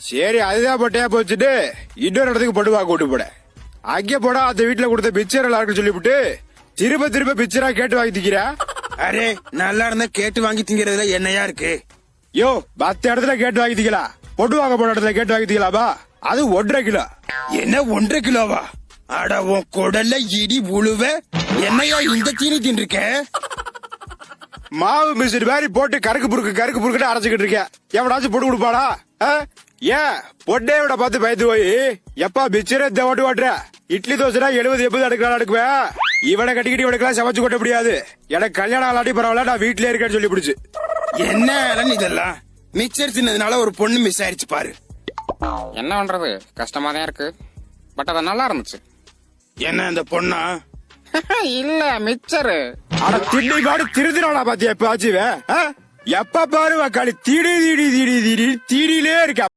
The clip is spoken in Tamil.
சரி அதுதான் பொட்டையா போச்சுட்டு இன்னொரு இடத்துக்கு படுவா கூட்டு போட. அங்கே போடா அந்த வீட்டுல கொடுத்த பிச்சர் எல்லாருக்கும் சொல்லிவிட்டு திரும்ப திரும்ப பிச்சரா கேட்டு வாங்கி திக்கிறா. அரே நல்லா இருந்தா கேட்டு வாங்கி திங்கிறதுல என்னையா இருக்கு? யோ மத்த இடத்துல கேட்டு வாங்கி திக்கலாம், பொட்டு வாங்க போன இடத்துல கேட்டு வாங்கி திக்கலாமா? அது 1.5 கிலோ. என்ன 1.5 கிலோவா? அட உன் குடல்ல இடி உழுவ. என்னையா இந்த தீனி தின்றுக்க? மாவு மிஷின் மாதிரி போட்டு கருக்கு புருக்கு அரைச்சுக்கிட்டு இருக்கேன். எவனாச்சும் பொட்டு கொடுப்பாடா? ஏன் பொட்டே விட பார்த்து பயந்து போய் எப்பா பிச்சரே ஓட்டு ஓட்டுற? இட்லி தோசை 70-80 அடுக்கலாம் அடுக்குவேன். இவனை கட்டிக்கிட்டு இவனுக்கெல்லாம் சமைச்சு கொட்ட முடியாது. எனக்கு கல்யாணம் ஆளாட்டி பரவாயில்ல, நான் வீட்லயே இருக்கேன்னு சொல்லி பிடிச்சு. என்ன இதெல்லாம்? மிக்சர் தின்னதுனால ஒரு பொண்ணு மிஸ் ஆயிடுச்சு பாரு. என்ன பண்றது, கஷ்டமா தான் இருக்கு. பட் அது நல்லா இருந்துச்சு. என்ன அந்த பொண்ணா? இல்ல மிக்சரு. ஆனா திண்ணை பாடு திருதினாளா பாத்தியா எப்ப ஆச்சுவே? எப்ப பாரு களி தீடிலே இருக்கா.